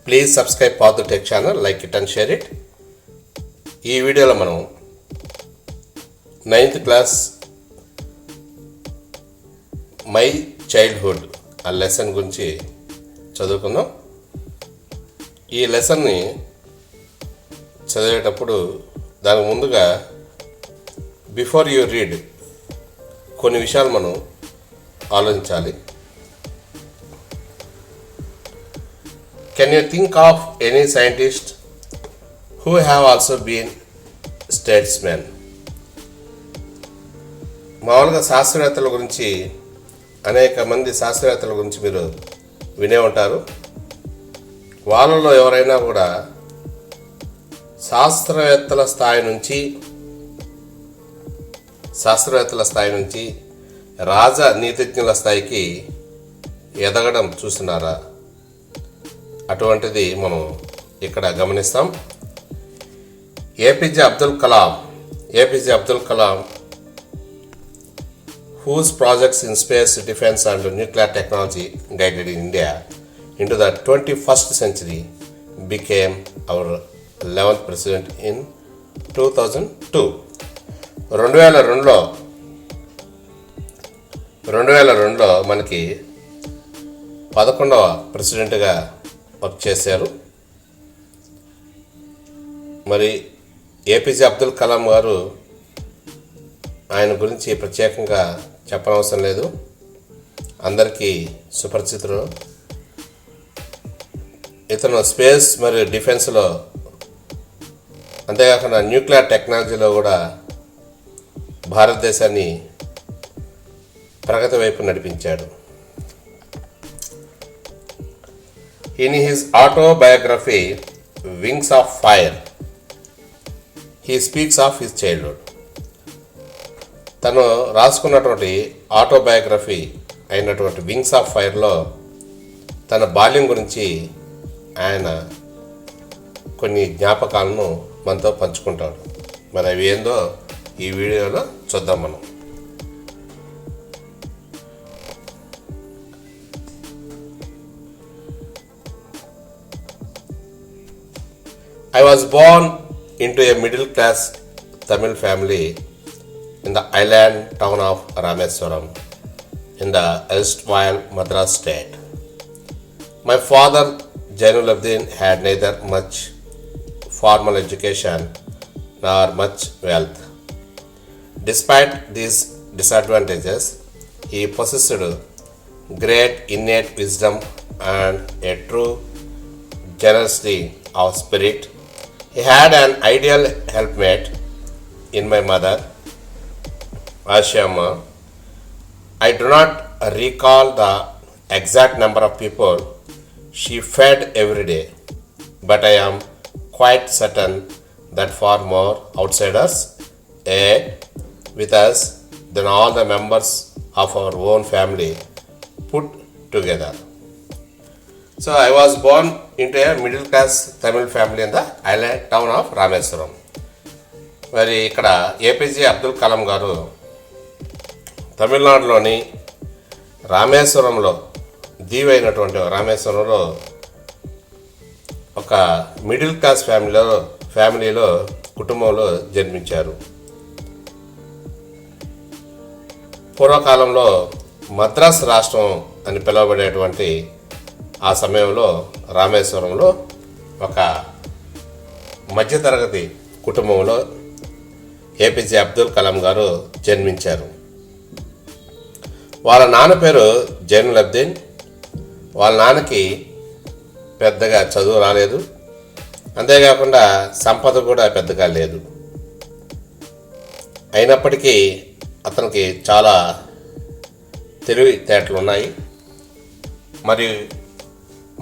Please subscribe path tech channel, like it and share it. ఈ వీడియోలో మనం 9th class my childhood ఆ lesson గురించి చదువుకుందాం. ఈ లెసన్ని చదివేటప్పుడు దానికి ముందుగా బిఫోర్ యూ రీడ్ కొన్ని విషయాలు మనం ఆలోచించాలి. Can you think of any scientist who have also been statesmen? మామూలుగా శాస్త్రవేత్తల గురించి అనేక మంది శాస్త్రవేత్తల గురించి మీరు వినే ఉంటారు. వాళ్ళలో ఎవరైనా కూడా శాస్త్రవేత్తల స్థాయి నుంచి రాజనీతిజ్ఞుల స్థాయికి ఎదగడం చూస్తున్నారా? అటువంటిది మనం ఇక్కడ గమనిస్తాం. APJ Abdul Kalam whose projects in space, defense and nuclear technology guided India into the 21st century became our 11th president in 2002. 2002లో మనకి 11వ ప్రెసిడెంట్గా వర్క్ చేశారు. మరి ఏపీజే అబ్దుల్ కలాం గారు, ఆయన గురించి ప్రత్యేకంగా చెప్పనవసరం లేదు, అందరికీ సుపరిచితులు. ఇతను స్పేస్ మరియు డిఫెన్స్లో, అంతేకాకుండా న్యూక్లియర్ టెక్నాలజీలో కూడా భారతదేశాన్ని ప్రగతి వైపు నడిపించాడు. In his autobiography, Wings of Fire, he speaks of his childhood. తను రాసుకున్నటువంటి ఆటోబయోగ్రఫీ అయినటువంటి వింగ్స్ ఆఫ్ ఫైర్లో తన బాల్యం గురించి ఆయన కొన్ని జ్ఞాపకాలను మనతో పంచుకుంటాడు. మరి అవి ఏందో ఈ వీడియోలో చూద్దాం మనం. I was born into a middle-class Tamil family in the island town of Rameswaram in the erstwhile Madras state. My father, Jainuddin, had neither much formal education nor much wealth. Despite these disadvantages, he possessed great innate wisdom and a true generosity of spirit. He had an ideal helpmate in my mother, Ashiyamma. I do not recall the exact number of people she fed every day, but I am quite certain that far more outsiders ate with us than all the members of our own family put together. So I was born into a middle class Tamil family in the island town of Rameswaram. మరి ఇక్కడ APJ Abdul Kalam గారు తమిళనాడులోని రామేశ్వరంలో, దీవైనటువంటి రామేశ్వరంలో ఒక middle class ఫ్యామిలీలో కుటుంబంలో జన్మించారు. పూర్వకాలంలో మద్రాస్ రాష్ట్రం అని పిలువబడేటువంటి ఆ సమయంలో రామేశ్వరంలో ఒక మధ్యతరగతి కుటుంబంలో ఏపీజే అబ్దుల్ కలాం గారు జన్మించారు. వాళ్ళ నాన్న పేరు జైనులబ్దీన్. వాళ్ళ నాన్నకి పెద్దగా చదువు రాలేదు, అంతేకాకుండా సంపద కూడా పెద్దగా లేదు. అయినప్పటికీ అతనికి చాలా తెలివితేటలు ఉన్నాయి, మరియు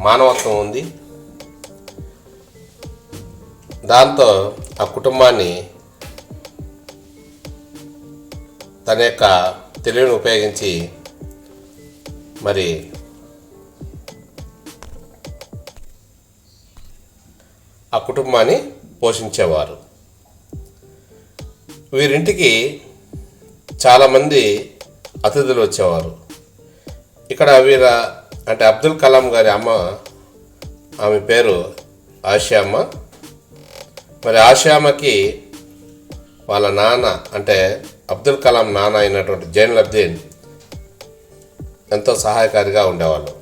మానవత్వం ఉంది. దాంతో ఆ కుటుంబాన్ని తన యొక్క తెలివిని ఉపయోగించి మరి ఆ కుటుంబాన్ని పోషించేవారు. వీరింటికి చాలామంది అతిథులు వచ్చేవారు. ఇక్కడ వీర అంటే అబ్దుల్ కలాం గారి అమ్మ ఆమె పేరు ఆసియమ్మ. మరి ఆసియమ్మకి వాళ్ళ నాన్న అంటే అబ్దుల్ కలాం నాన్న అయినటువంటి జైనులబ్దీన్ ఎంతో సహాయకారిగా ఉండేవాళ్ళు.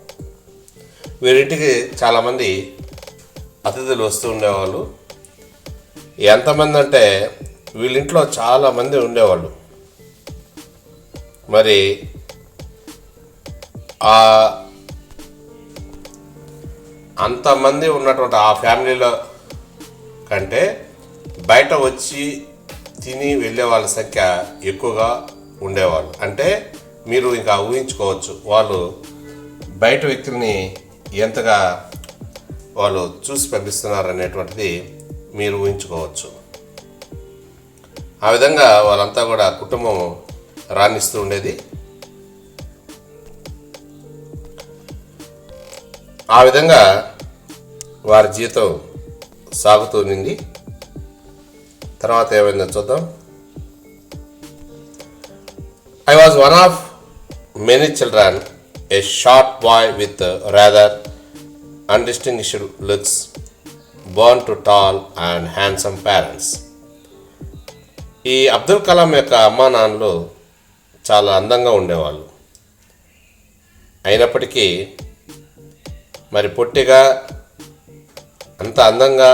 వీరింటికి చాలామంది అతిథులు వస్తూ ఉండేవాళ్ళు. ఎంతమంది అంటే వీళ్ళింట్లో చాలామంది ఉండేవాళ్ళు. మరి అంతమంది ఉన్నటువంటి ఆ ఫ్యామిలీలో కంటే బయట వచ్చి తిని వెళ్ళే వాళ్ళ సంఖ్య ఎక్కువగా ఉండేవాళ్ళు. అంటే మీరు ఇంకా ఊహించుకోవచ్చు వాళ్ళు బయట వ్యక్తుల్ని ఎంతగా వాళ్ళు చూసి పంపిస్తున్నారు అనేటువంటిది మీరు ఊహించుకోవచ్చు. ఆ విధంగా వాళ్ళంతా కూడా కుటుంబం రాణిస్తూ ఉండేది. ఆ విధంగా వారి జీవితం సాగుతూ ఉంది. తర్వాత ఏమైందో చూద్దాం. I was one of many children, a short boy with rather undistinguished looks, born to tall and handsome parents. ఈ అబ్దుల్ కలాం యొక్క అమ్మా నాన్నలు చాలా అందంగా ఉండేవాళ్ళు. అయినప్పటికీ మరి పొట్టిగా అంత అందంగా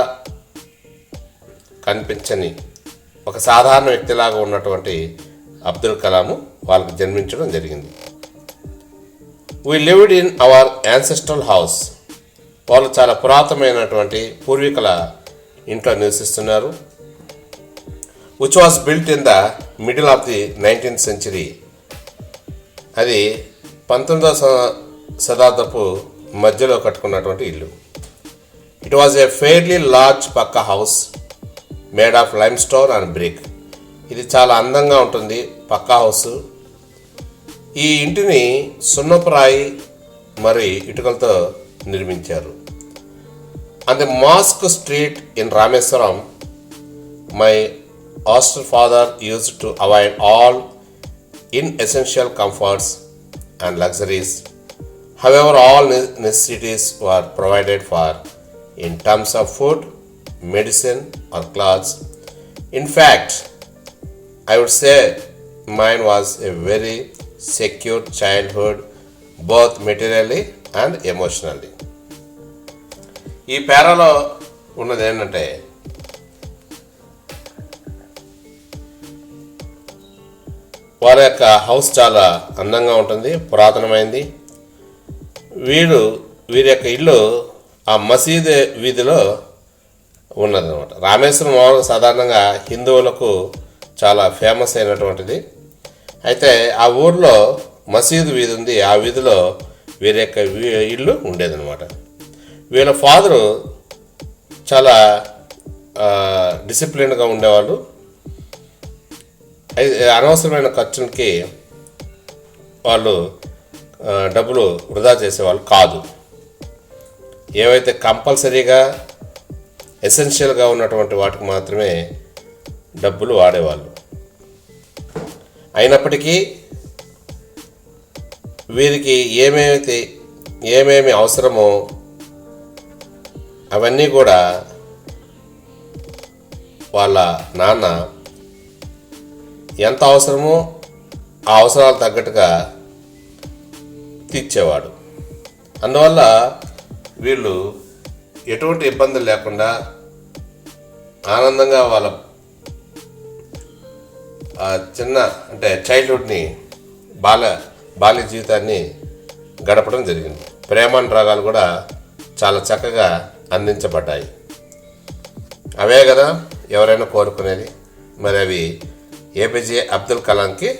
కనిపించని ఒక సాధారణ వ్యక్తిలాగా ఉన్నటువంటి అబ్దుల్ కలాము వాళ్ళకు జన్మించడం జరిగింది. We lived in our ancestral house. వాళ్ళు చాలా పురాతనమైనటువంటి పూర్వీకుల ఇంట్లో నివసిస్తున్నారు. Which was built in the middle of the 19th century. అది 19వ శతాబ్దపు మధ్యలో కట్టుకున్నటువంటి ఇల్లు. It was a fairly large pucca house made of limestone and brick. ఇది చాలా అందంగా ఉంటుంది, పక్కా హౌస్. ఈ ఇంటిని సున్నపురాయి మరి ఇటుకలతో నిర్మించారు. On the mosque street in Rameswaram, my austere father used to avoid all inessential comforts and luxuries. However, all necessities were provided for in terms of food, medicine or clothes. In fact, I would say mine was a very secure childhood, both materially and emotionally. ఈ పేరాలో ఉన్నది ఏంటంటే వాళ్ళ యొక్క house చాలా అందంగా ఉంటుంది, పురాతనమైంది. వీరి యొక్క ఇల్లు ఆ మసీదు వీధిలో ఉన్నదన్నమాట. రామేశ్వరం మామూలుగా సాధారణంగా హిందువులకు చాలా ఫేమస్ అయినటువంటిది. అయితే ఆ ఊర్లో మసీదు వీధి ఉంది. ఆ వీధిలో వీరి యొక్క ఇల్లు ఉండేదన్నమాట. వీళ్ళ ఫాదరు చాలా డిసిప్లిన్గా ఉండేవాళ్ళు. అనవసరమైన ఖర్చులకి వాళ్ళు డబ్బులు వృధా చేసేవాళ్ళు కాదు. ఏవైతే కంపల్సరీగా ఎసెన్షియల్గా ఉన్నటువంటి వాటికి మాత్రమే డబ్బులు వాడేవాళ్ళు. అయినప్పటికీ వీరికి ఏమేమి అవసరమో అవన్నీ కూడా వాళ్ళ నాన్న ఎంత అవసరమో ఆ అవసరాలు తగ్గట్టుగా తీర్చేవాడు. అందువల్ల వీళ్ళు ఎటువంటి ఇబ్బందులు లేకుండా ఆనందంగా వాళ్ళ చిన్న అంటే చైల్డ్హుడ్ని బాల్య జీవితాన్ని గడపడం జరిగింది. ప్రేమానురాగాలు కూడా చాలా చక్కగా అందించబడ్డాయి. అవే కదా ఎవరైనా కోరుకునేది. మరి అవి ఏపీజే అబ్దుల్ కలాంకి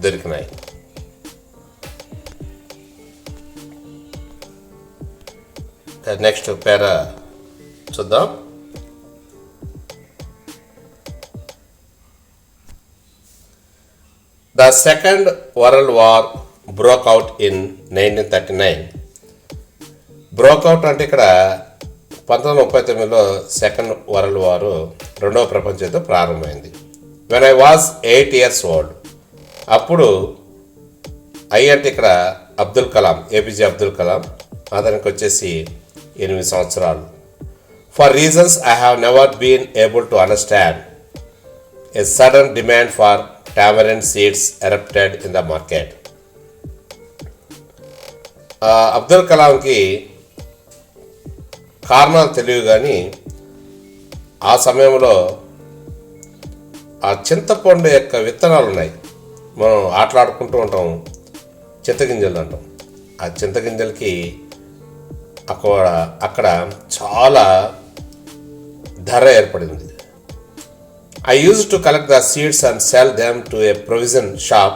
దొరికినాయి. నెక్స్ట్ పేరా చూద్దాం. The second world war broke out in 1939. Broke out అంటే ఇక్కడ 1939లో సెకండ్ వరల్డ్ వారు, రెండవ ప్రపంచ యుద్ధం ప్రారంభమైంది. When I was 8 years old. అప్పుడు అంటే ఇక్కడ అబ్దుల్ కలాం, ఏపీజే అబ్దుల్ కలాం అతనికి వచ్చేసి 8 సంవత్సరాలు. For reasons I have never been able to understand a sudden demand for tamarind seeds erupted in the market. Abdul కలాంకి కారణాలు తెలియవు కానీ ఆ సమయంలో ఆ చింతపండు యొక్క విత్తనాలు ఉన్నాయి, మనం ఆటలాడుకుంటూ ఉంటాం, చింతగింజలు అంటాం. ఆ చింతగింజలకి అక్కడ చాలా ధర ఏర్పడింది. I used to collect the seeds and sell them to a provision shop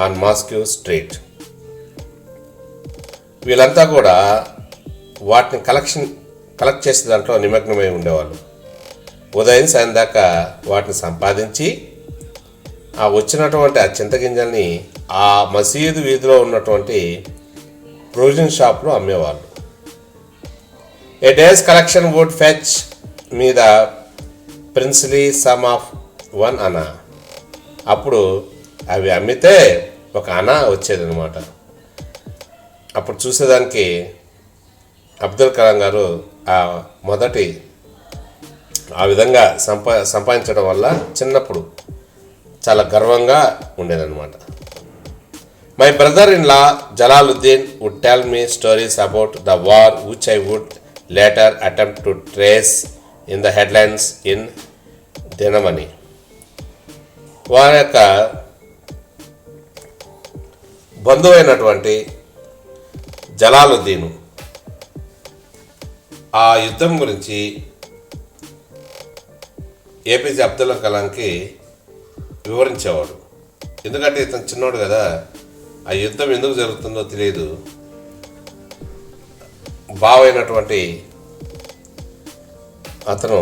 on Moscow Street. వీళ్ళంతా కూడా వాటిని కలెక్ట్ చేసే దాంట్లో నిమగ్నమై ఉండేవాళ్ళు. ఉదయం సాయం దాకా వాటిని సంపాదించి ఆ వచ్చినటువంటి ఆ చింతగింజల్ని ఆ మసీదు వీధిలో ఉన్నటువంటి ప్రొవిజన్ షాప్లో అమ్మేవాళ్ళు. A day's collection would fetch me the princely sum of 1 anna. అప్పుడు అవి అమ్మితే 1 అనా వచ్చేదన్నమాట. అప్పుడు చూసేదానికి అబ్దుల్ కలాం గారు మొదటి ఆ విధంగా సంపాదించడం వల్ల చిన్నప్పుడు చాలా గర్వంగా ఉండేదన్నమాట. My brother in law Jalaluddin would tell me stories about the war which I would later attempt to trace in the headlines in Dinamani. వారి యొక్క బంధువు అయినటువంటి జలాలుద్దీను ఆ యుద్ధం గురించి ఏపీజే అబ్దుల్ కలాంకి వివరించేవాడు. ఎందుకంటే ఇతను చిన్నోడు కదా, ఆ యుద్ధం ఎందుకు జరుగుతుందో తెలియదు. బావైనటువంటి అతను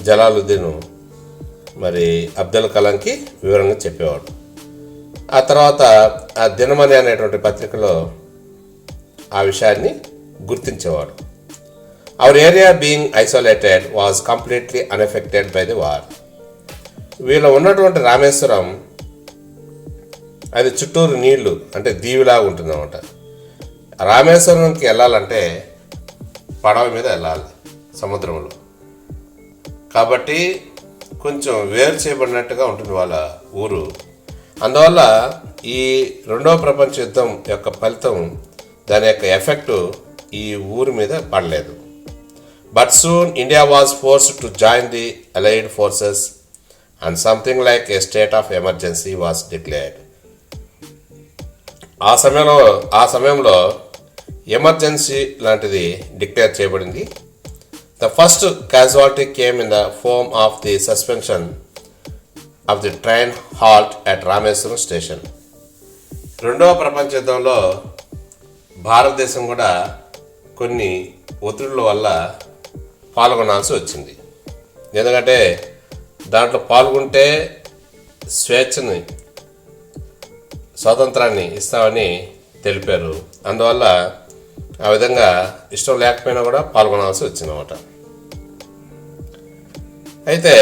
జలాలుద్దీను మరి అబ్దుల్ కలాంకి వివరంగా చెప్పేవాడు. ఆ తర్వాత ఆ దినమణి అనేటువంటి పత్రికలో ఆ విషయాన్ని గుర్తించేవాడు. Our area being isolated was completely unaffected by the war. వీళ్ళు ఉన్నటువంటి రామేశ్వరం అది చుట్టూరు నీళ్లు అంటే దీవిలాగా ఉంటుందన్నమాట. రామేశ్వరంకి వెళ్ళాలంటే పడవ మీద వెళ్ళాలి సముద్రంలో, కాబట్టి కొంచెం వేరు చేయబడినట్టుగా ఉంటుంది వాళ్ళ ఊరు. అందువల్ల ఈ 2వ ప్రపంచ యుద్ధం యొక్క ఫలితం, దాని యొక్క ఎఫెక్టు ఈ ఊరి మీద పడలేదు. But soon India was forced to join the allied forces and something like A state of emergency was declared. ఆ సమయంలో ఎమర్జెన్సీ లాంటిది డిక్లేర్ చేయబడింది. The first casualty came in the form of the suspension of the train halt at Rameswaram station. 2వ ప్రపంచ యుద్ధంలో భారతదేశం కూడా కొన్ని ఒత్తిడుల వల్ల పాల్గొనాల్సి వచ్చింది. ఎందుకంటే దాంట్లో పాల్గొంటే స్వాతంత్రాన్ని ఇస్తామని తెలిపారు. అందువల్ల ఆ విధంగా ఇష్టం లేకపోయినా కూడా పాల్గొనాల్సి వచ్చిందన్నమాట. అయితే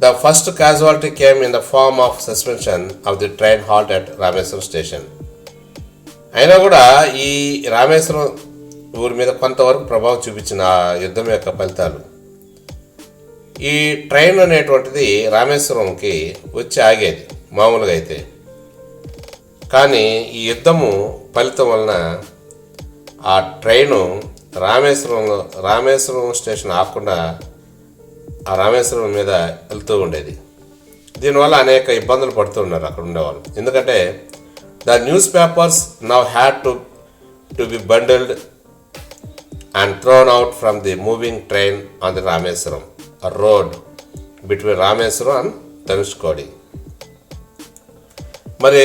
the first casualty came in the form of suspension of the train halt at Rameswaram station. అయినా కూడా ఈ రామేశ్వరం ఊరి మీద కొంతవరకు ప్రభావం చూపించిన ఆ యుద్ధం యొక్క ఫలితాలు. ఈ ట్రైన్ అనేటువంటిది రామేశ్వరంకి వచ్చి ఆగేది మామూలుగా అయితే, కానీ ఈ యుద్ధము ఫలితం వలన ఆ ట్రైను రామేశ్వరం స్టేషన్ ఆకుండా ఆ రామేశ్వరం మీద వెళ్తూ ఉండేది. దీనివల్ల అనేక ఇబ్బందులు పడుతూ ఉన్నారు అక్కడ ఉండేవాళ్ళు. ఎందుకంటే the news papers now had to be bundled and throne out from the moving train on the Rameswaram road between Rameswaram and Dhanushkodi. మరి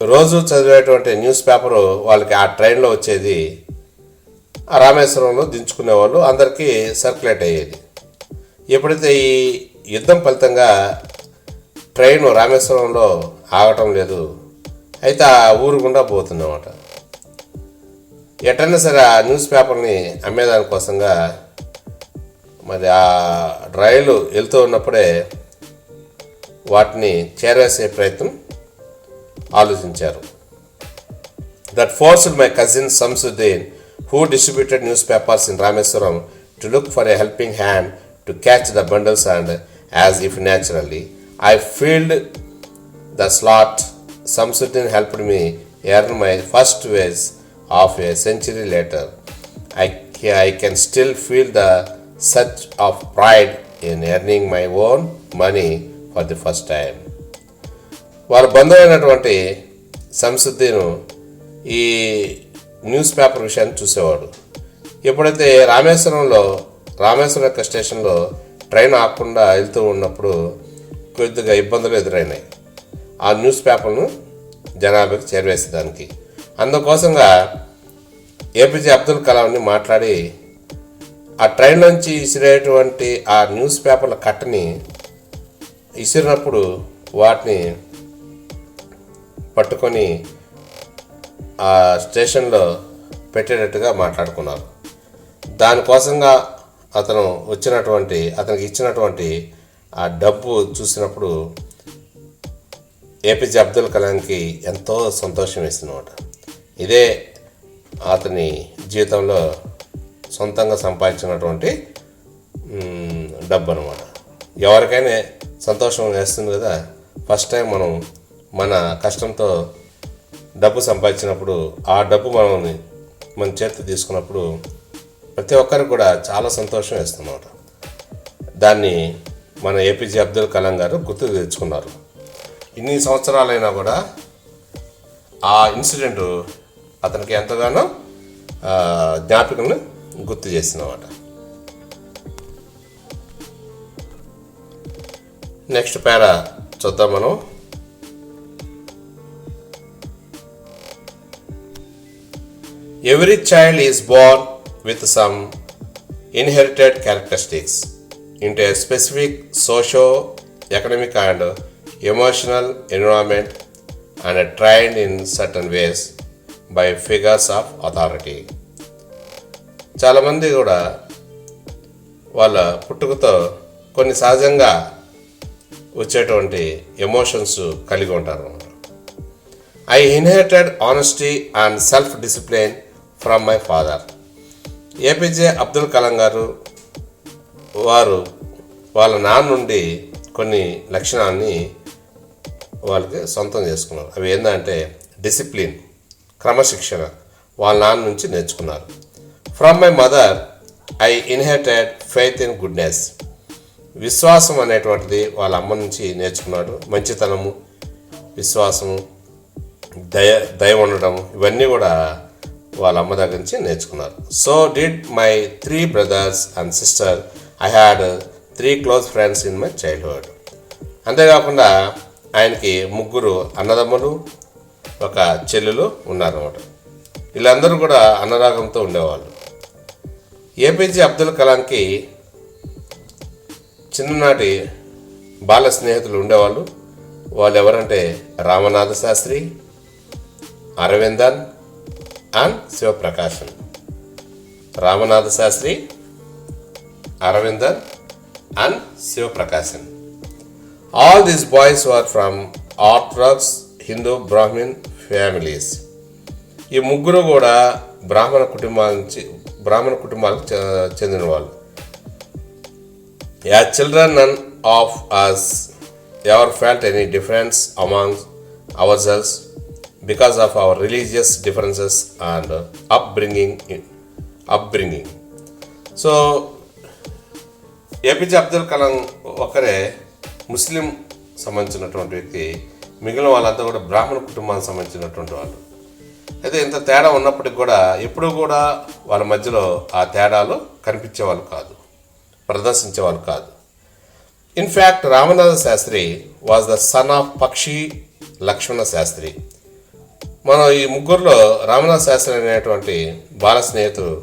రోజు చదివేటువంటి న్యూస్ పేపరు వాళ్ళకి ఆ ట్రైన్లో వచ్చేది, ఆ రామేశ్వరంలో దించుకునేవాళ్ళు, అందరికీ సర్క్యులేట్ అయ్యేది. ఎప్పుడైతే ఈ యుద్ధం ఫలితంగా ట్రైన్ రామేశ్వరంలో ఆగటం లేదు, అయితే ఆ ఊరు గుండా పోతుందన్నమాట. ఎటైనా సరే ఆ న్యూస్ పేపర్ని అమ్మేదానికోసంగా మరి ఆ రైలు వెళ్తూ ఉన్నప్పుడే వాటిని చేరవేసే ప్రయత్నం ఆలోచించారు. that forced my cousin Samsuddin, who distributed newspapers in Rameswaram, to look for a helping hand to catch the bundles, and as if naturally, I filled the slot. Samsuddin helped me earn my first wage of a century later. I can still feel the surge of pride in earning my own money for the first time. వాళ్ళ బంధువైనటువంటి సంసుద్దీను ఈ news paper విషయాన్ని చూసేవాడు. ఎప్పుడైతే రామేశ్వరం యొక్క స్టేషన్లో train ఆగకుండా వెళ్తూ ఉన్నప్పుడు కొద్దిగా ఇబ్బందులు ఎదురైనాయి ఆ న్యూస్ పేపర్ను జనాభాకి చేరవేసేదానికి. అందుకోసంగా ఏపీజే అబ్దుల్ కలాంని మాట్లాడి ఆ ట్రైన్ నుంచి విసిరేటువంటి ఆ న్యూస్ పేపర్ల కట్టని విసిరినప్పుడు వాటిని పట్టుకొని ఆ స్టేషన్లో పెట్టేటట్టుగా మాట్లాడుకున్నారు. దానికోసంగా అతనికి ఇచ్చినటువంటి ఆ డబ్బు చూసినప్పుడు ఏపీజే అబ్దుల్ కలాంకి ఎంతో సంతోషం వేసిందన్నమాట. ఇదే అతని జీవితంలో సొంతంగా సంపాదించినటువంటి డబ్బు అనమాట. ఎవరికైనా సంతోషం వేస్తుంది కదా, ఫస్ట్ టైం మనం మన కష్టంతో డబ్బు సంపాదించినప్పుడు ఆ డబ్బు మన చేతి తీసుకున్నప్పుడు ప్రతి ఒక్కరికి కూడా చాలా సంతోషం వేస్తుందన్నమాట. దాన్ని మన ఏపీజే అబ్దుల్ కలాం గారు గుర్తుకు తెచ్చుకున్నారు. ఇన్ని సంవత్సరాలైనా కూడా ఆ ఇన్సిడెంట్ అతనికి ఎంతగానో జ్ఞాపికను గుర్తు చేసిందన్నమాట. నెక్స్ట్ పేరా చూద్దాం మనం. Every child is born with some inherited characteristics into a specific socio-economic and emotional environment and are trained in certain ways by figures of authority. చాలామంది కూడా వాళ్ళ పుట్టుకతో కొన్ని సహజంగా వచ్చేటువంటి ఎమోషన్స్ కలిగి ఉంటారు. I inherited honesty and self-discipline from my father. APJ Abdul Kalam గారు వాళ్ళ నాన్న నుండి కొన్ని లక్షణాన్ని వాళ్ళకి సొంతం చేసుకున్నారు. అవి ఏంటంటే డిసిప్లిన్, క్రమశిక్షణ వాళ్ళ నాన్న నుంచి నేర్చుకున్నారు. From my mother I inherited faith in goodness. విశ్వాసం అనేటువంటిది వాళ్ళ అమ్మ నుంచి నేర్చుకున్నాడు. మంచితనము, విశ్వాసము, దయ ఉండడం, ఇవన్నీ కూడా వాళ్ళ అమ్మ దగ్గర నుంచి నేర్చుకున్నారు. So did my 3 brothers and sister. I had 3 close friends in my childhood. అంతేకాకుండా ఆయనకి 3 అన్నదమ్ములు, 1 చెల్లెలు ఉన్నారన్నమాట. వీళ్ళందరూ కూడా అన్నరాగంతో ఉండేవాళ్ళు. ఏపీజే అబ్దుల్ కలాంకి చిన్ననాటి బాల స్నేహితులు ఉండేవాళ్ళు. వాళ్ళు ఎవరంటే Ramanatha Sastri, Aravindan and Sivaprakasan. Ramanatha Sastri, Aravindan and Sivaprakasan. All these boys were from orthodox Hindu Brahmin families. ఈ 3 కూడా బ్రాహ్మణ కుటుంబాలకు చెందిన వాళ్ళు. As children none of us ever felt any difference among ourselves because of our religious differences and upbringing. So APJ Abdul Kalam ఒకరే ముస్లిం సంబంధించినటువంటి వ్యక్తి, మిగిలిన వాళ్ళంతా కూడా బ్రాహ్మణ కుటుంబానికి సంబంధించినటువంటి వాళ్ళు. అయితే ఇంత తేడా ఉన్నప్పటికి కూడా ఎప్పుడూ కూడా వాళ్ళ మధ్యలో ఆ తేడాలు కనిపించేవాళ్ళు కాదు, ప్రదర్శించేవాళ్ళు కాదు. In fact Ramanatha Sastri was the son of Pakshi Lakshmana Sastry. మనం ఈ 3లో రామనాథ శాస్త్రి అనేటువంటి బాల స్నేహితుడు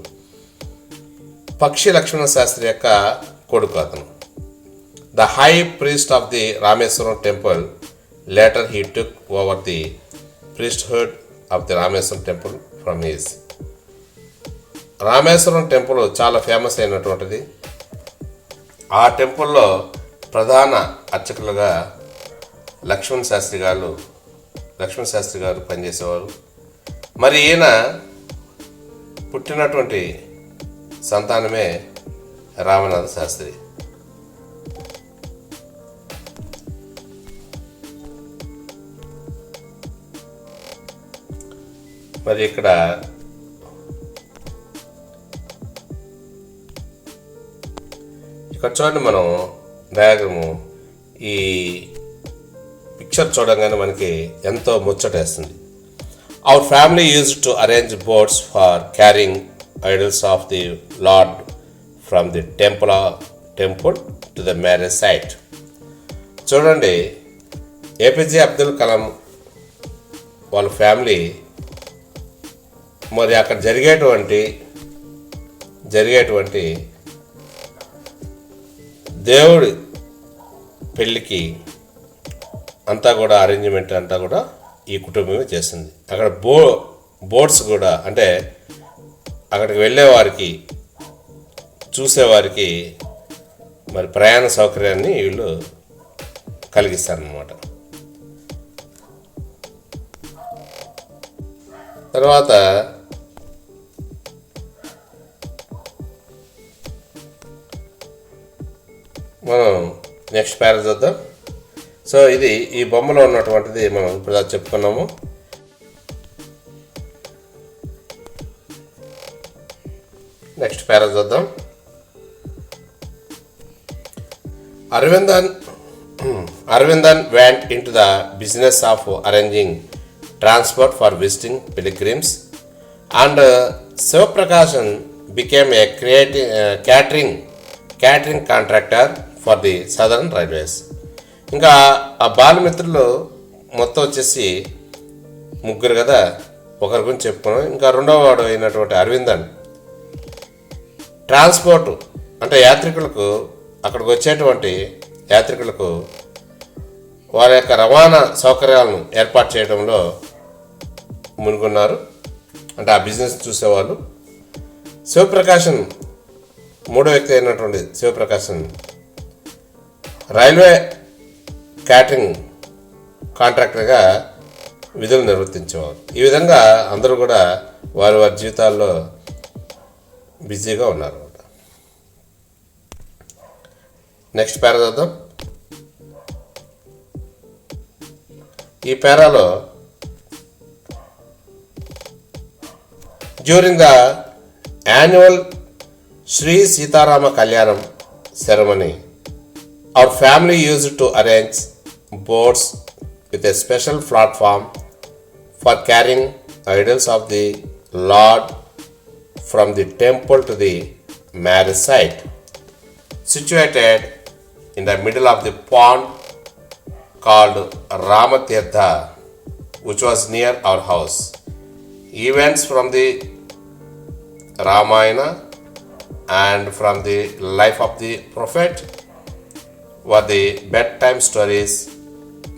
పక్షి లక్ష్మణ శాస్త్రి యొక్క కొడుకు. అతను the high priest of the Rameswaram temple. Later he took over the priesthood of the Rameswaram temple from his. Rameswaram temple చాలా ఫేమస్ అయినటువంటిది. ఆ టెంపుల్లో ప్రధాన అర్చకులుగా లక్ష్మణ్ శాస్త్రి గారు పనిచేసేవారు. మరి ఈయన పుట్టినటువంటి సంతానమే రామనాథ శాస్త్రి. మరి ఇక్కడ చూడండి, మనం డయాగ్రాము ఈ పిక్చర్ చూడంగానే మనకి ఎంతో ముచ్చటేస్తుంది. Our family used to arrange boats for carrying idols of the lord from the temple to the marriage site. చూడండి, ఏపీజే అబ్దుల్ కలాం వాళ్ళ ఫ్యామిలీ మరి అక్కడ జరిగేటువంటి దేవుడి పెళ్ళికి అంతా కూడా అరేంజ్మెంట్ అంతా కూడా ఈ కుటుంబమే చేస్తుంది. అక్కడ బోట్స్ కూడా, అంటే అక్కడికి వెళ్ళేవారికి చూసేవారికి మరి ప్రయాణ సౌకర్యాన్ని వీళ్ళు కలిగిస్తారన్నమాట. తర్వాత మనం నెక్స్ట్ ప్యారా చూద్దాం. సో ఇది ఈ బొమ్మలో ఉన్నటువంటిది మనం ఇప్పుడు చెప్పుకున్నాము. నెక్స్ట్ ప్యారా చూద్దాం. Arvindan went into the business of arranging transport for visiting pilgrims, and Sivaprakasan became a catering contractor for the Southern Railways. ఇంకా ఆ బాలమిత్రులు మొత్తం వచ్చేసి ముగ్గురు కదా, ఒకరి గురించి చెప్పుకున్నాం. ఇంకా రెండవ వాడు అయినటువంటి అరవిందన్ ట్రాన్స్పోర్ట్, అంటే యాత్రికులకు, అక్కడికి వచ్చేటువంటి యాత్రికులకు వారి యొక్క రవాణా సౌకర్యాలను ఏర్పాటు చేయడంలో మునుగున్నారు, అంటే ఆ బిజినెస్ చూసేవాళ్ళు. శివప్రకాశన్ మూడో వ్యక్తి అయినటువంటి శివప్రకాశన్ రైల్వే క్యాటరింగ్ కాంట్రాక్టర్గా విధులు నిర్వర్తించేవారు. ఈ విధంగా అందరూ కూడా వారి జీవితాల్లో బిజీగా ఉన్నారు. నెక్స్ట్ పేరా చూద్దాం. ఈ పేరాలో during the annual Shri Sitarama Kalyanam ceremony, our family used to arrange boats with a special platform for carrying idols of the Lord from the temple to the marriage site. Situated in the middle of the pond called Ramatirtha, which was near our house. Events from the Ramayana and from the life of the prophet were the bedtime stories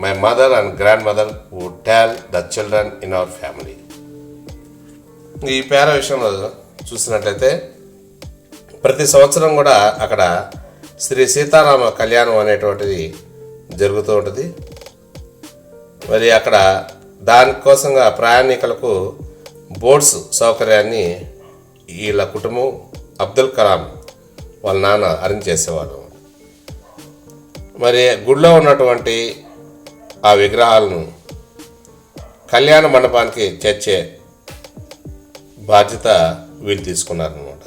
my mother and grandmother would tell the children in our family. ఈ పేర విషయంలో చూసినట్లయితే ప్రతి సంవత్సరం కూడా అక్కడ శ్రీ సీతారామ కళ్యాణం అనేటువంటిది జరుగుతూ ఉంటుంది. మరి అక్కడ దానికోసంగా ప్రయాణికులకు బోట్స్ సౌకర్యాన్ని వీళ్ళ కుటుంబం అబ్దుల్ కలాం వాళ్ళ నాన్న అరేంజ్ చేసేవాడు. మరి గుడిలో ఉన్నటువంటి ఆ విగ్రహాలను కళ్యాణ మండపానికి చేర్చే బాధ్యత వీళ్ళు తీసుకున్నారనమాట.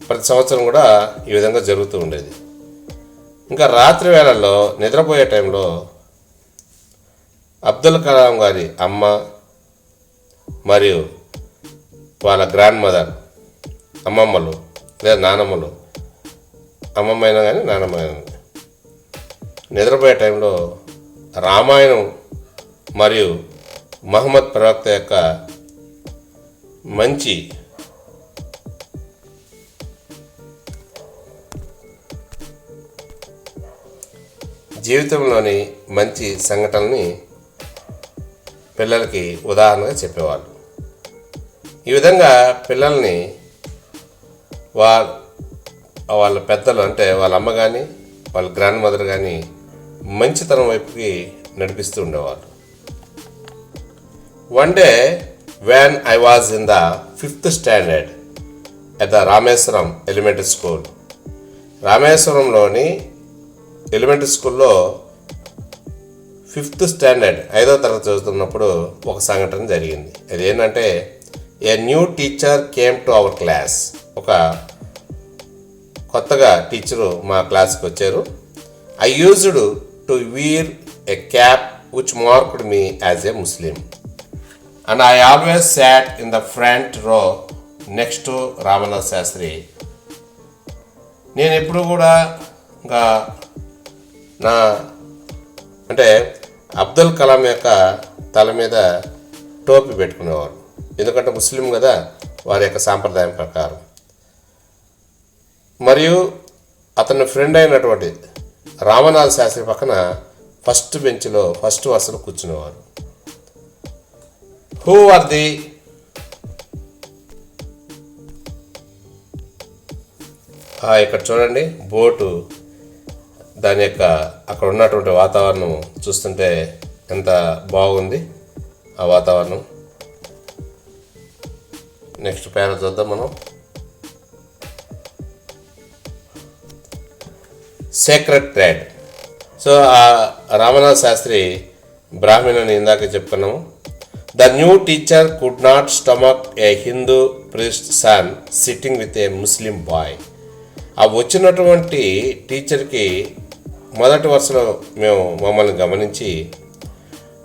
ప్రతి సంవత్సరం కూడా ఈ విధంగా జరుగుతూ ఉండేది. ఇంకా రాత్రి వేళల్లో నిద్రపోయే టైంలో అబ్దుల్ కలాం గారి అమ్మ మరియు వాళ్ళ గ్రాండ్ మదర్, అమ్మమ్మలు లేదా నానమ్మలు, అమ్మమ్మ అయినా కానీ నానమ్మ అయినా కానీ నిద్రపోయే టైంలో రామాయణం మరియు మహమ్మద్ ప్రవక్త యొక్క మంచి జీవితంలోని మంచి సంఘటనల్ని పిల్లలకి ఉదాహరణగా చెప్పేవాళ్ళు. ఈ విధంగా పిల్లల్ని వాళ్ళ పెద్దలు, అంటే వాళ్ళ అమ్మ కానీ వాళ్ళ గ్రాండ్ మదర్ కానీ మంచితనం వైపుకి నడిపిస్తూ ఉండేవాళ్ళు. One day when I was in the 5th standard at the Rameswaram Elementary School. రామేశ్వరంలోని ఎలిమెంటరీ స్కూల్లో 5th స్టాండర్డ్ 5వ తరగతి చదువుతున్నప్పుడు ఒక సంఘటన జరిగింది. అదేంటంటే a new teacher came to our class. ఒక కొత్తగా టీచరు మా క్లాస్కి వచ్చారు. I used to wear a cap which marked me as a Muslim and I always sat in the front row next to Ramanath Sastri. నేను ఎప్పుడు కూడా ఇంకా అంటే అబ్దుల్ కలాం యొక్క తల మీద టోపీ పెట్టుకునేవారు. ఎందుకంటే ముస్లిం కదా, వారి యొక్క సాంప్రదాయం ప్రకారం. మరియు అతని ఫ్రెండ్ అయినటువంటి రామనాథ్ శాస్త్రి పక్కన ఫస్ట్ బెంచ్లో ఫస్ట్ వరుసలో కూర్చునేవారు. హూ ఆర్ ది ఇక్కడ చూడండి బోటు, దాని యొక్క అక్కడ ఉన్నటువంటి వాతావరణం చూస్తుంటే ఎంత బాగుంది ఆ వాతావరణం. నెక్స్ట్ పేర చూద్దాం మనం. Sacred trade. సో ఆ రామనాథ్ శాస్త్రి బ్రాహ్మణ్ అని ఇందాక చెప్పుకున్నాము. The new teacher could not stomach a Hindu priest son sitting with a Muslim boy. ఆ వచ్చినటువంటి టీచర్కి మొదటి వరుసలో మమ్మల్ని గమనించి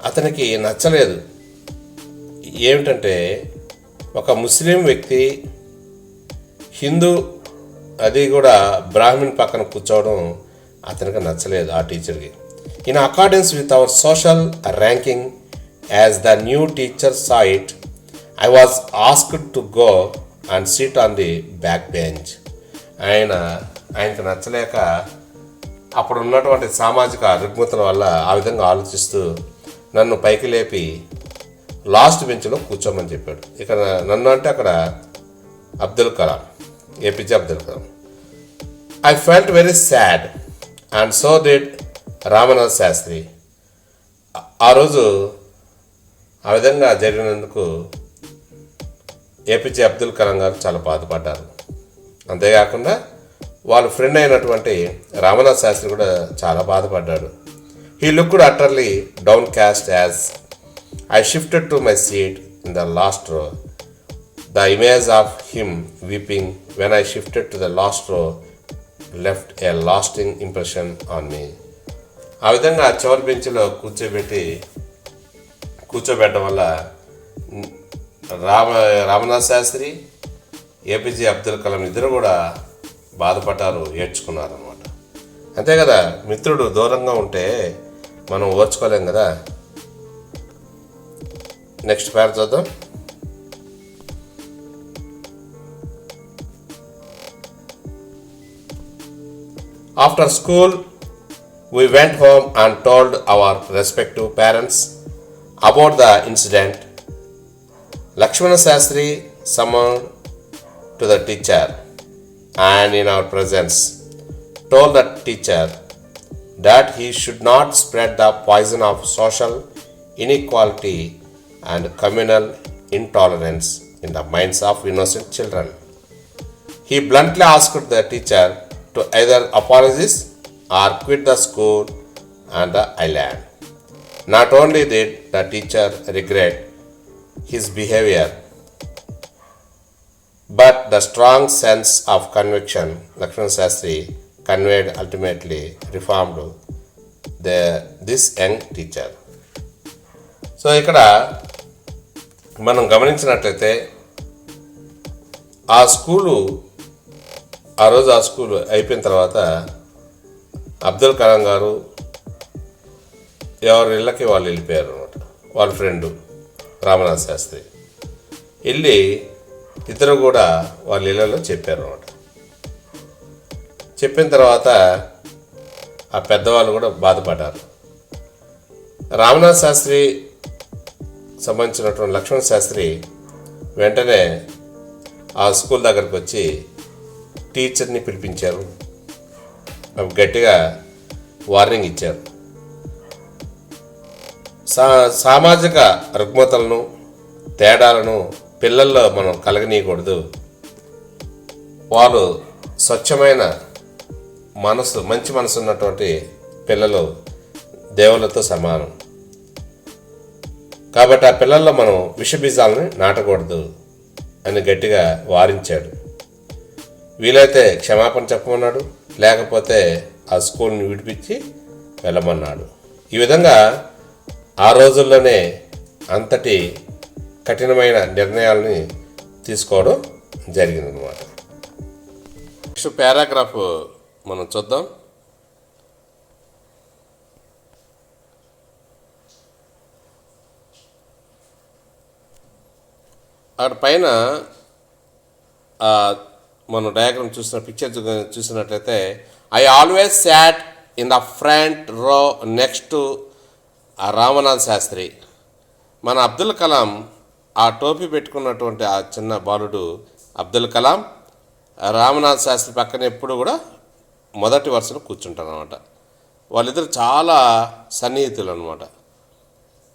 అతనికి నచ్చలేదు. ఏమిటంటే ఒక ముస్లిం వ్యక్తి హిందూ, అది కూడా బ్రాహ్మణ్ పక్కన కూర్చోవడం అతనికి నచ్చలేదు ఆ టీచర్కి. In accordance with our social ranking as the new teacher saw it, I was asked to go and SIT on the back bench. ఆయనకు నచ్చలేక అప్పుడు ఉన్నటువంటి సామాజిక రుగ్మతల వల్ల ఆ విధంగా ఆలోచిస్తూ నన్ను పైకి లేపి లాస్ట్ బెంచ్లో కూర్చోమని చెప్పాడు. ఇక్కడ నన్ను అంటే అక్కడ Abdul Kalam, APJ Abdul Kalam. I felt very sad and so did Ramanath Sastri. ఆ రోజు ఆ విధంగా జరిగినందుకు ఏపీజే అబ్దుల్ కలాం గారు చాలా బాధపడ్డారు. అంతేకాకుండా వాళ్ళ ఫ్రెండ్ అయినటువంటి రామనాథ్ శాస్త్రి కూడా చాలా బాధపడ్డాడు. He looked utterly downcast as I shifted to my seat in the last row. The image of him weeping when I shifted to the last row left a lasting impression on me. ఆ విధంగా చివరి బెంచ్లో కూర్చోబెట్టడం వల్ల Ramanath Sastri, APJ Abdul Kalam ఇద్దరు కూడా బాధపడ్డారు, ఏడ్చుకున్నారు అనమాట. అంతే కదా, మిత్రుడు దూరంగా ఉంటే మనం ఓర్చుకోలేం కదా. నెక్స్ట్ పేరు చూద్దాం. After school we went home and told our respective parents about the incident. Lakshmana Shastri summoned to the teacher and in our presence told the teacher that he should not spread the poison of social inequality and communal intolerance in the minds of innocent children. He bluntly asked the teacher to either apologize or quit the school and the island. Not only did the teacher regret his behavior, but the strong sense of conviction Lakshmana Shastri conveyed ultimately reformed this young teacher. So ఇక్కడ మనం గమనించినట్లయితే ఆ రోజు ఆ school అయిపోయిన తర్వాత అబ్దుల్ కలాం గారు ఎవరి ఇళ్ళకి వాళ్ళు వెళ్ళిపోయారు అనమాట. వాళ్ళ ఫ్రెండు రామనాథ్ శాస్త్రి వెళ్ళి ఇద్దరు కూడా వాళ్ళ ఇళ్ళలో చెప్పారు అనమాట. చెప్పిన తర్వాత ఆ పెద్దవాళ్ళు కూడా బాధపడ్డారు. రామనాథ్ శాస్త్రి సంబంధించినటువంటి లక్ష్మణ్ శాస్త్రి వెంటనే ఆ స్కూల్ దగ్గరకు వచ్చి టీచర్ని పిలిపించారు, గట్టిగా వార్నింగ్ ఇచ్చారు. సామాజిక రుగ్మతలను తేడాలను పిల్లల్లో మనం కలగనీయకూడదు. వాళ్ళు స్వచ్ఛమైన మనసు, మంచి మనసు ఉన్నటువంటి పిల్లలు దేవులతో సమానం. కాబట్టి ఆ పిల్లల్లో మనం విషబీజాలను నాటకూడదు అని గట్టిగా వారించాడు. వీలైతే క్షమాపణ చెప్పమన్నాడు, లేకపోతే ఆ స్కూల్ని విడిపించి వెళ్ళమన్నాడు. ఈ విధంగా ఆ రోజుల్లోనే అంతటి కఠినమైన నిర్ణయాలని తీసుకోవడం జరిగిందనమాట. నెక్స్ట్ పారాగ్రాఫ్ మనం చూద్దాం. అక్కడ పైన మనం డయాగ్రామ్ పిక్చర్ చూసినట్లయితే, I always sat in the front row next to Ramanath Sastri. మన అబ్దుల్ కలాం, ఆ టోపీ పెట్టుకున్నటువంటి ఆ చిన్న బాలుడు అబ్దుల్ కలాం రామనాథ్ శాస్త్రి పక్కన ఎప్పుడు కూడా మొదటి వరుసలో కూర్చుంటారు అనమాట. వాళ్ళిద్దరు చాలా సన్నిహితులు అనమాట.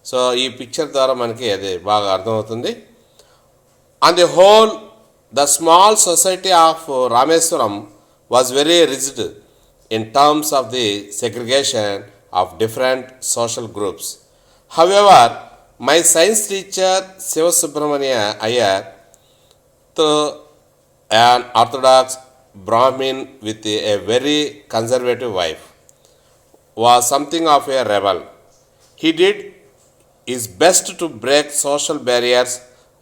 సో ఈ పిక్చర్ ద్వారా మనకి అది బాగా అర్థమవుతుంది. On the whole, the small society of Rameswaram was very rigid in terms of the segregation of different social groups. However, my science teacher Sivasubramania Iyer, though an orthodox Brahmin with a very conservative wife, was something of a rebel. He did his best to break social barriers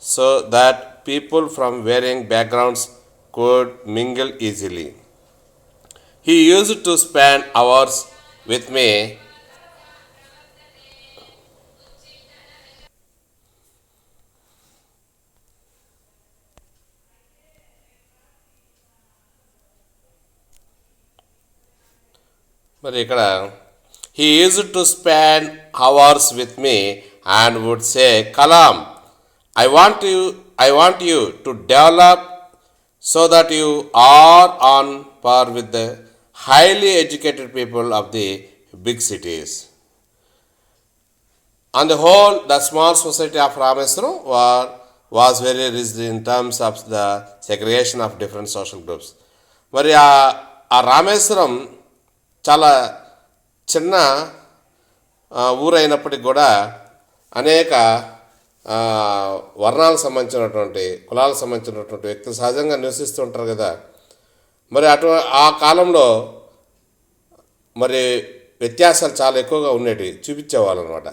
so that people from varying backgrounds could mingle easily. He used to spend hours with me మరి ఇక్కడ he used to spend hours with me and would say, Kalam, I want you to develop so that you are on par with the highly educated people of the big cities. On the whole, the small society of Rameswaram was very rigid in terms of the segregation of different social groups. మరి ఆ రామేశ్వరం చాలా చిన్న ఊరైనప్పటికి కూడా అనేక వర్ణాలకు సంబంధించినటువంటి, కులాలకు సంబంధించినటువంటి వ్యక్తులు సహజంగా నివసిస్తూ ఉంటారు కదా. మరి ఆ కాలంలో మరి వ్యత్యాసాలు చాలా ఎక్కువగా ఉండేవి, చూపించేవాళ్ళు అనమాట.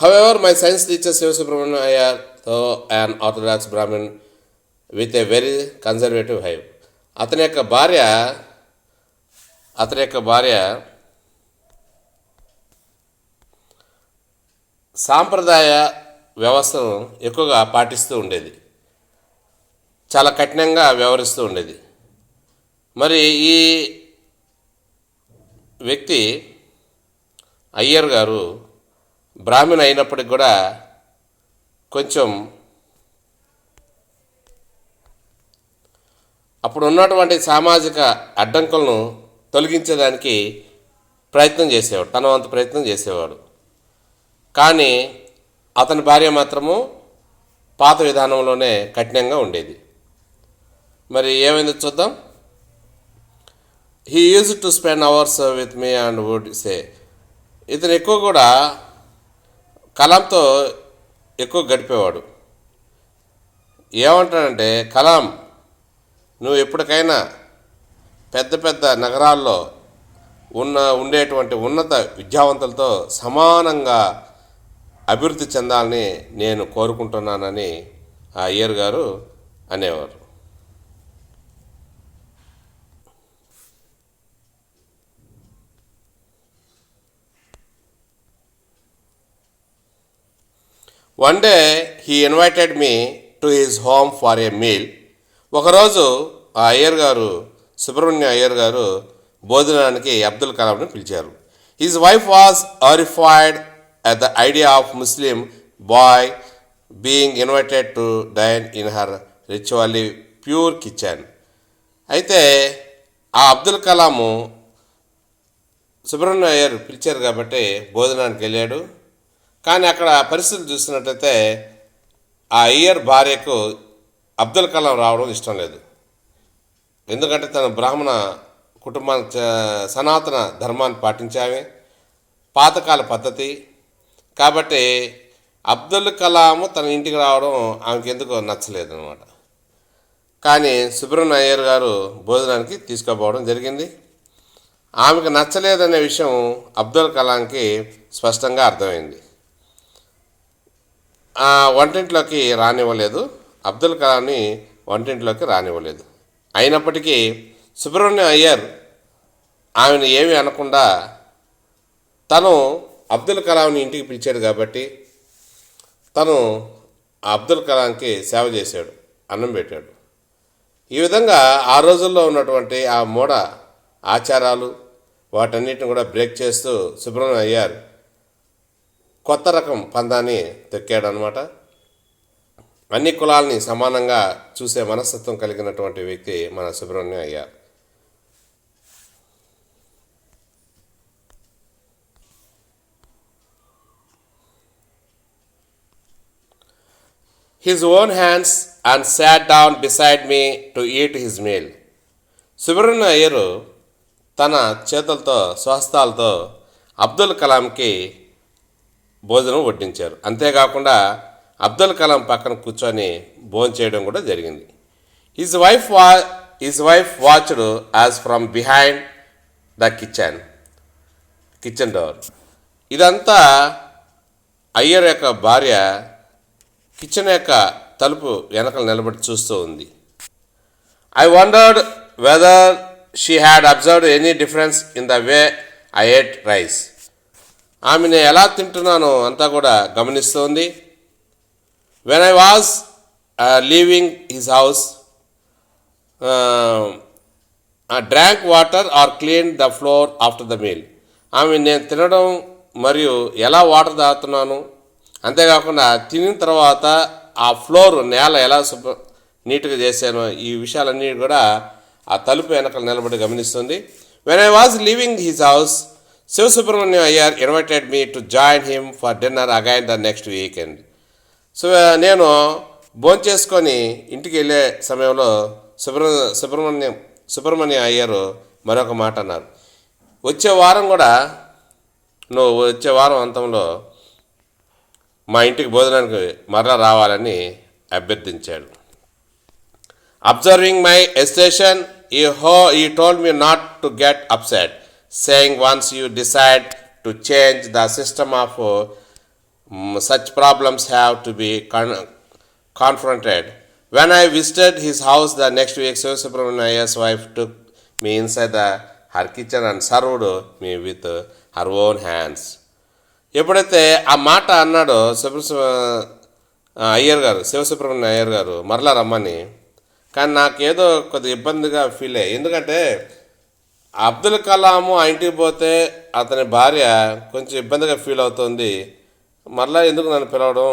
However, my science teacher Sivasubramanian Iyer, though an orthodox Brahmin with a very conservative wife, అతని యొక్క భార్య సాంప్రదాయ వ్యవస్థను ఎక్కువగా పాటిస్తూ ఉండేది, చాలా కఠినంగా వ్యవహరిస్తూ ఉండేది. మరి ఈ వ్యక్తి అయ్యర్ గారు బ్రాహ్మణ్ అయినప్పటికి కూడా కొంచెం అప్పుడు ఉన్నటువంటి సామాజిక అడ్డంకులను తొలగించేదానికి ప్రయత్నం చేసేవాడు, తన వంతు ప్రయత్నం చేసేవాడు. కానీ అతని భార్య మాత్రము పాత విధానంలోనే కఠినంగా ఉండేది. మరి ఏమైందో చూద్దాం. He use to spend hours with me and would say, ఇతను ఎక్కువ కూడా కలాంతో ఎక్కువ గడిపేవాడు. ఏమంటాడంటే, కలాం, నువ్వు ఎప్పటికైనా పెద్ద పెద్ద నగరాల్లో ఉండేటువంటి ఉన్నత విద్యావంతులతో సమానంగా అభివృద్ధి చెందాలని నేను కోరుకుంటున్నానని ఆ అయ్యర్ గారు అనేవారు. One day he invited me to his home for a meal. ఒకరోజు ఆ అయ్యర్ గారు, సుబ్రహ్మణ్య అయ్యర్ గారు భోజనానికి అబ్దుల్ కలాంని పిలిచారు. His wife was horrified at the idea of Muslim boy being invited to dine in her ritually pure kitchen. అయితే ఆ అబ్దుల్ కలాము సుబ్రహ్మణ్య అయ్యర్ పిలిచారు కాబట్టి భోజనానికి వెళ్ళాడు. కానీ అక్కడ పరిస్థితులు చూసినట్లయితే ఆ అయ్యర్ భార్యకు అబ్దుల్ కలాం రావడం ఇష్టం లేదు. ఎందుకంటే తన బ్రాహ్మణ కుటుంబానికి సనాతన ధర్మాన్ని పాటించామే, పాతకాల పద్ధతి. కాబట్టి అబ్దుల్ కలాం తన ఇంటికి రావడం ఆమెకి ఎందుకో నచ్చలేదు అనమాట. కానీ సుబ్రహ్మణ్య అయ్యర్ గారు భోజనానికి తీసుకుపోవడం జరిగింది. ఆమెకు నచ్చలేదనే విషయం అబ్దుల్ కలాంకి స్పష్టంగా అర్థమైంది. వంటింట్లోకి రానివ్వలేదు, అబ్దుల్ కలాంని వంటింట్లోకి రానివ్వలేదు. అయినప్పటికీ సుబ్రహ్మణ్య అయ్యర్ ఆమెను ఏమీ అనకుండా తను అబ్దుల్ కలాంని ఇంటికి పిలిచాడు కాబట్టి తను అబ్దుల్ కలాంకి సేవ చేశాడు, అన్నం పెట్టాడు. ఈ విధంగా ఆ రోజుల్లో ఉన్నటువంటి ఆ మూఢ ఆచారాలు వాటన్నిటిని కూడా బ్రేక్ చేస్తూ సుబ్రహ్మణ్య అయ్యర్ కొత్త రకం పందాన్ని తొక్కాడు అనమాట. అన్ని కులాలని సమానంగా చూసే మనస్తత్వం కలిగినటువంటి వ్యక్తి మన Subrahmanya Iyer. his own hands and sat down beside me to eat his meal. Subrahmanya Iyer తన చేతులతో స్వహస్తాలతో అబ్దుల్ కలాంకి భోజనం వడ్డించారు. అంతేకాకుండా అబ్దుల్ కలాం పక్కన కూర్చొని భోజనం చేయడం కూడా జరిగింది. His wife watched as from behind the kitchen door. ఇదంతా అయ్యర్ యొక్క భార్య కిచెన్ యొక్క తలుపు వెనకలు నిలబడి చూస్తూ ఉంది. I wondered whether she had observed any difference in the way I ate rice. ఆమెను ఎలా తింటున్నానో అంతా కూడా గమనిస్తోంది. When I was leaving his house drank water or clean the floor after the meal. ఆమె నేను తినడం మరియు ఎలా వాటర్ తాగుతున్నాను, అంతేకాకుండా తినిన తర్వాత ఆ ఫ్లోర్ నేల ఎలా నీట్గా చేశానో ఈ విషయాలన్నీ కూడా ఆ తలుపు వెనకాల నిలబడి గమనిస్తుంది. When I was leaving his house Siva Subrahmanyam Iyer invited me to join him for dinner again the next weekend. So నేను భోంచేసుకొని ఇంటికి వెళ్ళే సమయంలో సుబ్రహ్మణ్య అయ్యర్ మరొక మాట అన్నారు. వచ్చే వారం అంతంలో మా ఇంటికి భోజనానికి మరలా రావాలని అభ్యర్థించాడు. Observing my hesitation he told me not to get upset, saying once you decide to change the system of such problems have to be confronted. When I visited his house the next week, Shiva Subramanian Iyer's wife took me inside her kitchen and served me with her own hands. ఎప్పుడైతే ఆ మాట అన్నాడో శివసుబ్రహ్మణ్య అయ్యర్ గారు మరలా రమ్మని, కానీ నాకేదో కొద్దిగా ఇబ్బందిగా ఫీల్ అయ్యి, ఎందుకంటే అబ్దుల్ కలాము ఆ ఇంటికి పోతే అతని భార్య కొంచెం ఇబ్బందిగా ఫీల్ అవుతుంది, మరలా ఎందుకు నన్ను పిలవడం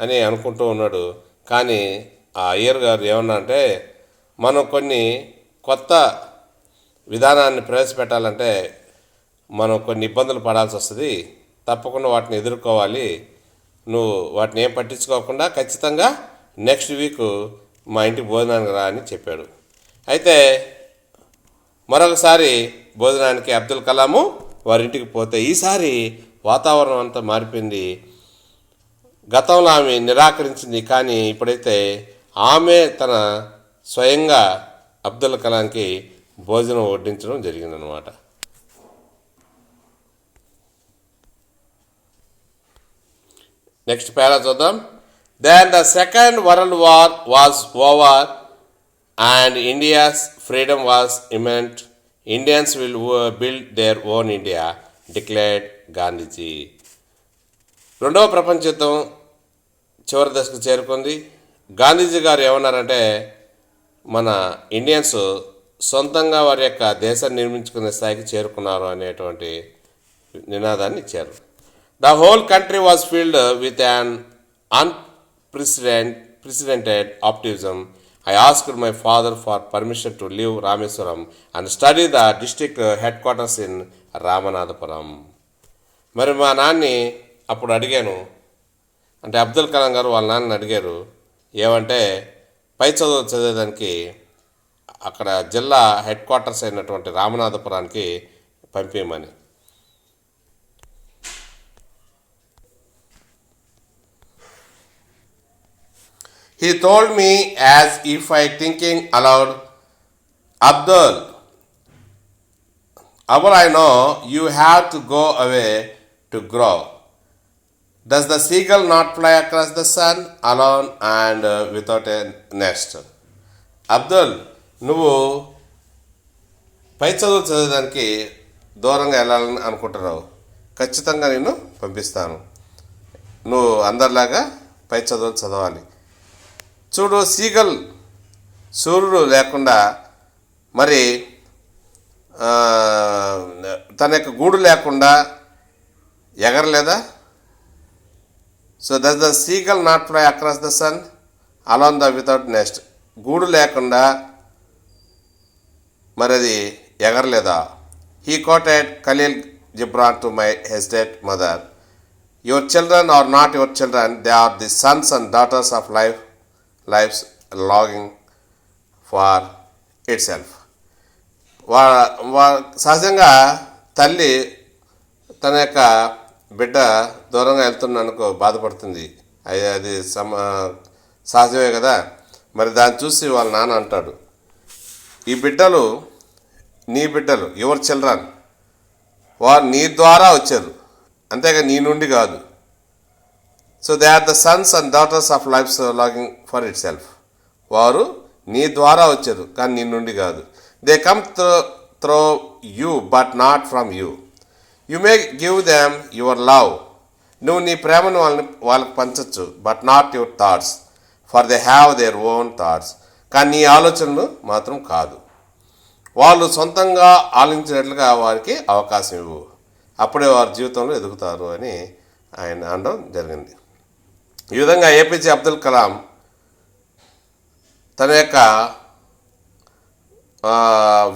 అని అనుకుంటూ ఉన్నాడు. కానీ ఆ అయ్యర్ గారు ఏమన్నా అంటే, మనం కొన్ని కొత్త విధానాన్ని ప్రవేశపెట్టాలంటే మనం కొన్ని ఇబ్బందులు పడాల్సి వస్తుంది, తప్పకుండా వాటిని ఎదుర్కోవాలి, నువ్వు వాటిని ఏం పట్టించుకోకుండా ఖచ్చితంగా నెక్స్ట్ వీక్ మా ఇంటికి భోజనానికి రా అని చెప్పాడు. అయితే మరొకసారి భోజనానికి అబ్దుల్ కలాము వారింటికి పోతే ఈసారి వాతావరణం అంతా మారిపోయింది. గతంలో ఆమె నిరాకరించింది, కానీ ఇప్పుడైతే ఆమె తన స్వయంగా అబ్దుల్ కలాంకి భోజనం వడ్డించడం జరిగిందనమాట. నెక్స్ట్ పేరా చూద్దాం. Then the second world war was over and India's freedom was imminent. Indians will build their own India declared Gandhiji. రెండవ ప్రపంచ యుద్ధం చివరి దశకు చేరుకుంది. గాంధీజీ గారు ఏమన్నారంటే, మన ఇండియన్స్ సొంతంగా వారి యొక్క దేశాన్ని నిర్మించుకునే స్థాయికి చేరుకున్నారు అనేటువంటి నినాదాన్ని ఇచ్చారు. The whole country was filled with an unprecedented optimism. I asked my father for permission to leave Rameswaram and study the district headquarters in Ramanathapuram. మరి మా నాన్ని అప్పుడు అడిగాను, అంటే అబ్దుల్ కలాం గారు వాళ్ళ నాన్నని అడిగారు, ఏమంటే పై చదువు చదివేదానికి అక్కడ జిల్లా హెడ్ క్వార్టర్స్ అయినటువంటి రామనాథపురానికి పంపించమని. He told me as if I thinking aloud, Abdul, Abul, I know you have to go away to grow. Does the seagull not fly across the sun alone and without a nest? Abdul, నువ్వు పై చదువు చదివేదానికి దూరంగా వెళ్ళాలని అనుకుంటున్నావు. ఖచ్చితంగా నేను పంపిస్తాను. నువ్వు అందరిలాగా పై చదువులు చదవాలి. చూడు, సీగల్ సూర్యుడు లేకుండా మరి తన యొక్క గూడు లేకుండా ఎగరలేదా? So does the seagull not fly across the sun alone the without nest? గూడు లేకుండా మరి అది ఎగరలేదా? He quoted Khalil Gibran to my hesitate mother, your children are not your children, they are the sons and daughters of life's longing for itself. సహజంగా తల్లి తన యొక్క బిడ్డ దూరంగా వెళ్తున్నందుకు బాధపడుతుంది. అది సహజమే కదా. మరి దాన్ని చూసి వాళ్ళ నాన్న అంటాడు, ఈ బిడ్డలు నీ బిడ్డలు, యువర్ చిల్డ్రన్, వారు నీ ద్వారా వచ్చారు, అంతేగా నీ నుండి కాదు. So they are the sons and daughters of life longing for itself. వారు నీ ద్వారా వచ్చారు కానీ నీ నుండి కాదు. They come through you but not from you. You may give them your love. నువ్వు నీ ప్రేమను వాళ్ళకి పంచచ్చు, but not your thoughts, for they have their own thoughts. కానీ నీ ఆలోచనలు మాత్రం కాదు. వాళ్ళు సొంతంగా ఆలోచించినట్లుగా వారికి అవకాశం ఇవ్వు, అప్పుడే వారి జీవితంలో ఎదుగుతారు అని ఆయన అనడం జరిగింది. ఈ విధంగా ఏపీజే అబ్దుల్ కలాం తన యొక్క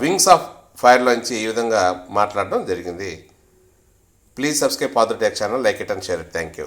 వింగ్స్ ఆఫ్ ఫైర్లోంచి ఈ విధంగా మాట్లాడడం జరిగింది. Please subscribe father tech channel, like it and share it. Thank you.